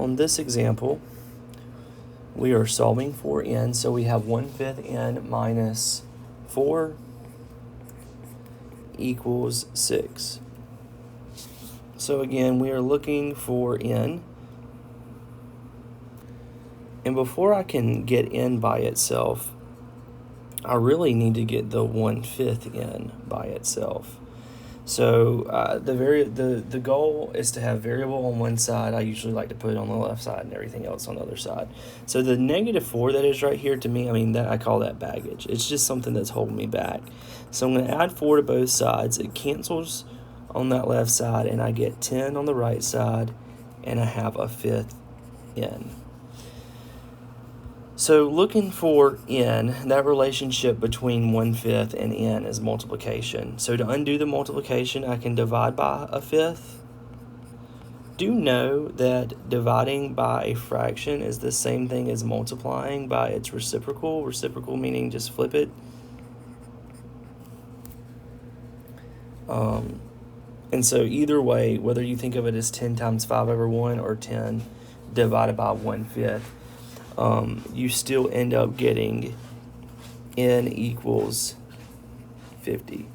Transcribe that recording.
on this example, we are solving for n, so we have 1/5 n minus 4 equals 6. So again, we are looking for n. And before I can get n by itself, I really need to get the 1/5 n by itself. So the goal is to have variable on one side. I usually like to put it on the left side and everything else on the other side. So the -4 that is right here, to me, I mean, that I call that baggage. It's just something that's holding me back. So I'm going to add 4 to both sides. It cancels on that left side, and I get 10 on the right side, and I have a 5th n. So looking for n, that relationship between 1/5 and n is multiplication. So to undo the multiplication, I can divide by a 5th. Do know that dividing by a fraction is the same thing as multiplying by its reciprocal. Reciprocal meaning just flip it. And so either way, whether you think of it as 10 times 5 over 1 or 10 divided by 1/5, you still end up getting n equals 50.